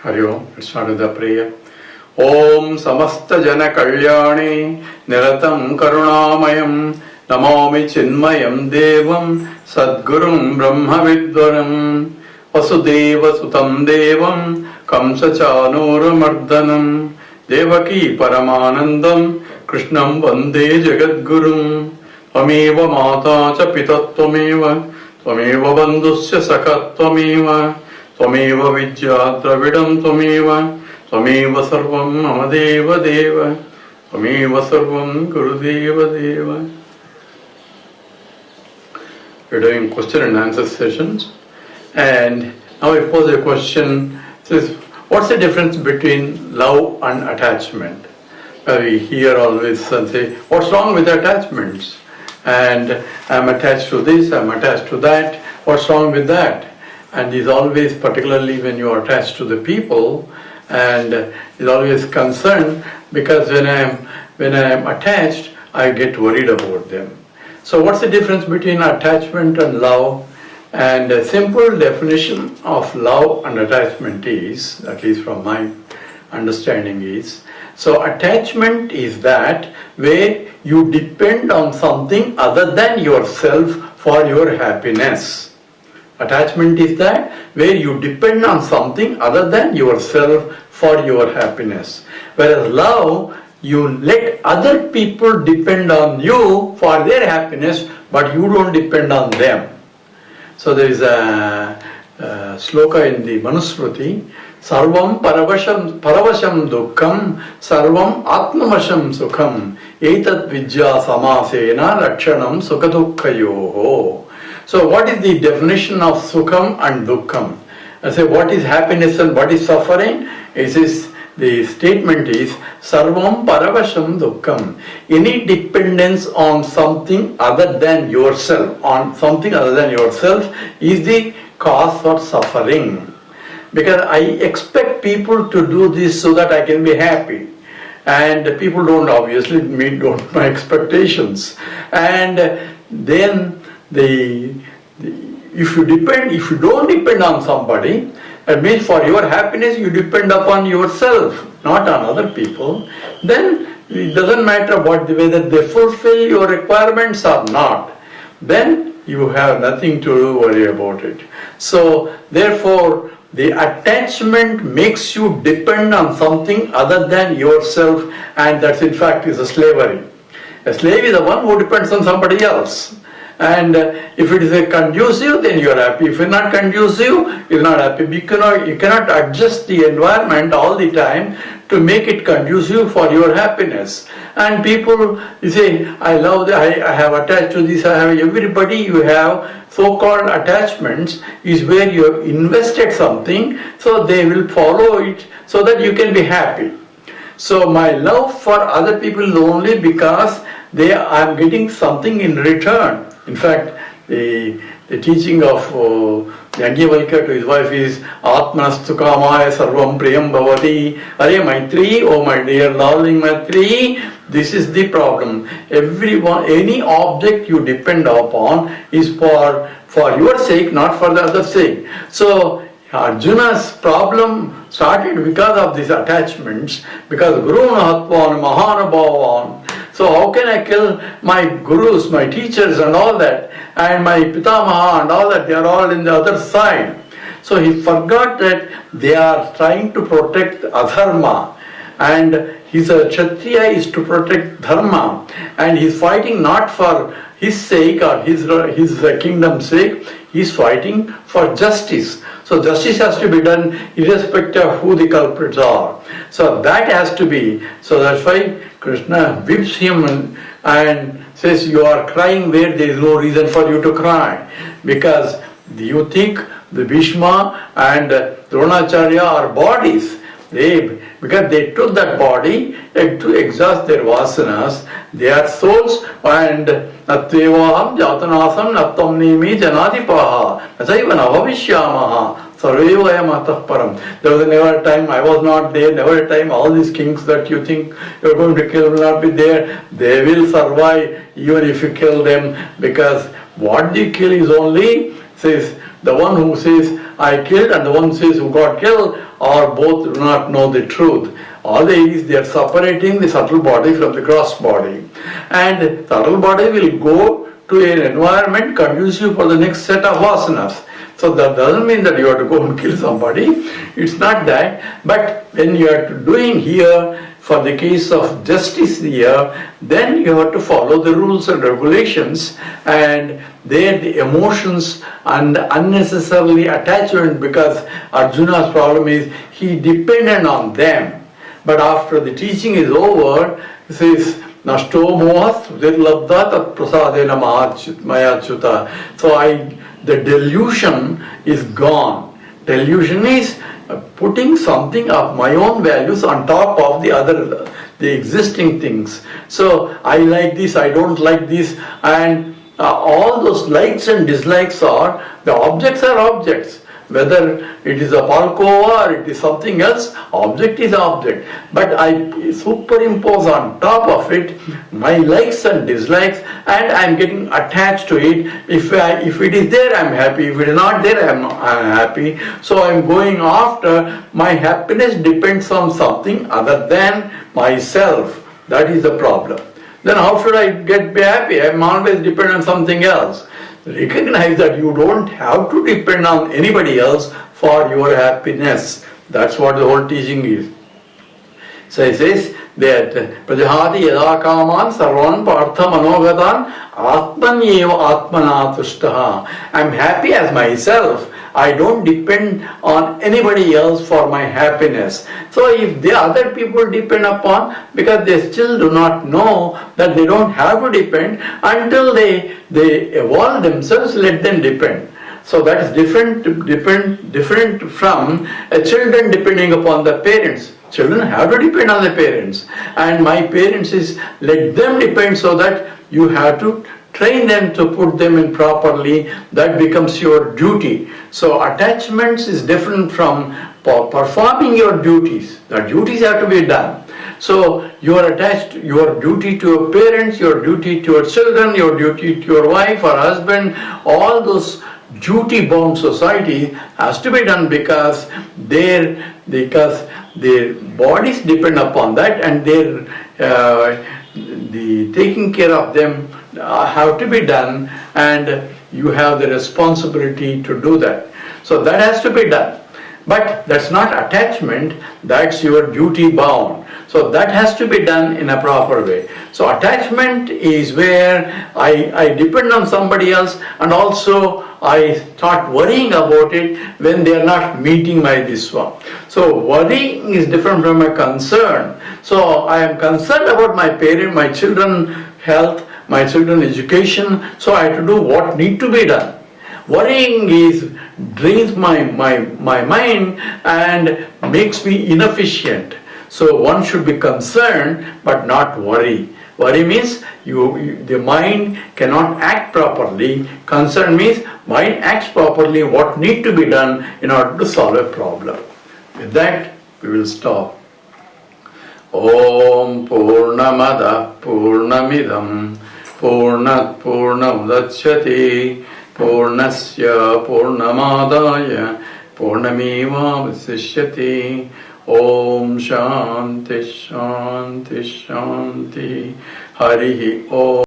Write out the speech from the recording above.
Hari Om. Let's start with the prayer. Om Samasta Jana Kalyani Niratam Karunamayam Namomi Chinmayam Devam Sadgurum Brahma Vidvaram Vasudeva Sutam Devam Kamsa Chanura Mardanam Devaki Paramanandam Krishnam Vande Jagadgurum Tvameva Mata Cha Pitattvameva Tvameva Bandhusya Sakatvameva Tvameva Vidya Dravidam Tvameva Tvameva Sarvam Mamadeva Deva Tvameva Sarvam Gurudeva Deva. We're doing question and answer sessions, and now I pose a question. It says, what's the difference between love and attachment? We hear always and say, what's wrong with attachments? And I'm attached to this, I'm attached to that, what's wrong with that? And is always, particularly when you are attached to the people, and is always concerned because when I am attached, I get worried about them. So what's the difference between attachment and love? And a simple definition of love and attachment is, at least from my understanding is, so attachment is that where you depend on something other than yourself for your happiness. Attachment is that where you depend on something other than yourself for your happiness. Whereas love, you let other people depend on you for their happiness, but you don't depend on them. So there is a sloka in the Manusmriti, Sarvam Paravasham Dukkham, Sarvam Atmavasham Sukham, Etat Vidya Samasena Lakshanam Sukadukhayoho. So what is the definition of Sukham and Dukkham? I say, what is happiness and what is suffering? It is, the statement is Sarvam Paravasham Dukkham. Any dependence on something other than yourself, is the cause for suffering. Because I expect people to do this so that I can be happy. And people don't obviously meet my expectations. And then if you don't depend on somebody, that means for your happiness you depend upon yourself, not on other people, then it doesn't matter whether they fulfill your requirements or not. Then you have nothing to worry about it. So therefore, the attachment makes you depend on something other than yourself, and that in fact is a slavery. A slave is the one who depends on somebody else. And if it is a conducive, then you are happy. If it's not conducive, you are not happy. You cannot adjust the environment all the time to make it conducive for your happiness. And people, you say, I have attached to this, I have everybody, you have so-called attachments is where you have invested something, so they will follow it so that you can be happy. So my love for other people is only because I am getting something in return. In fact, the teaching of Yajnavalkya to his wife is Atmanastu Kamaya Sarvam Priyam Bhavati. Are Maitri, oh my dear darling Maitri, this is the problem. Any object you depend upon is for your sake, not for the other's sake. So Arjuna's problem started because of these attachments, because Guru Mahatvan, Mahanabhavan. So how can I kill my gurus, my teachers and all that, and my Pitamaha and all that, they are all in the other side. So he forgot that they are trying to protect adharma, and his Kshatriya is to protect dharma, and he is fighting not for his sake or his kingdom's sake, he is fighting for justice. So justice has to be done irrespective of who the culprits are. So that has to be. So that's why Krishna whips him and says, you are crying where there is no reason for you to cry. Because you think the Bhishma and Dronacharya are bodies. Because they took that body to exhaust their vasanas, they are souls, and Natvevaham Jatanasam Nattam Nimi Janadipaha Nasaiva Navavishyamaha Sarvevayam Atah Param. There was never a time I was not there, never a time all these kings that you think you are going to kill will not be there. They will survive even if you kill them, because what they kill is only, says the one who says I killed, and the one says who got killed, or both do not know the truth. All they are separating the subtle body from the gross body. And the subtle body will go to an environment conducive for the next set of vasanas. So that doesn't mean that you have to go and kill somebody. It's not that. But when you are doing here, for the case of justice here, then you have to follow the rules and regulations, and there the emotions and unnecessarily attachment, because Arjuna's problem is he depended on them. But after the teaching is over, he says, Nashto mohas virlabdha tat prasadena mayachyuta. So the delusion is gone. Delusion is putting something of my own values on top of the existing things. So I like this, I don't like this, and all those likes and dislikes are objects. Whether it is a palkova or it is something else, object is object. But I superimpose on top of it my likes and dislikes, and I am getting attached to it. If it is there, I am happy. If it is not there, I am happy. So I am going after, my happiness depends on something other than myself. That is the problem. Then how should I be happy? I am always dependent on something else. Recognize that you don't have to depend on anybody else for your happiness. That's what the whole teaching is. So he says that Prajahati yada kaman sarvan partha manogatan atmanyeva atmana tushtaha. I'm happy as myself. I don't depend on anybody else for my happiness. So if the other people depend upon, because they still do not know that they don't have to depend, until they evolve themselves, let them depend. So that is different from children depending upon the parents. Children have to depend on the parents. And my parents is, let them depend, so that you have to train them to put them in properly. That becomes your duty. So attachments is different from performing your duties. The duties have to be done. So you are attached, your duty to your parents, your duty to your children, your duty to your wife or husband, all those duty-bound society has to be done, because their bodies depend upon that, and the taking care of them have to be done, and you have the responsibility to do that. So that has to be done. But that's not attachment, that's your duty bound. So that has to be done in a proper way. So attachment is where I depend on somebody else, and also I start worrying about it when they are not meeting my this one. So worrying is different from a concern. So I am concerned about my children health, my children education, so I have to do what need to be done. Worrying drains my mind and makes me inefficient. So one should be concerned but not worry. Worry means the mind cannot act properly. Concern means mind acts properly, what need to be done in order to solve a problem. With that, we will stop. Om Purnamada Purnamidam Purnat Purnamudachyate Purnasya Purnamadaya Purnameva Vasishyate. Om Shanti Shanti Shanti. Harihi Om.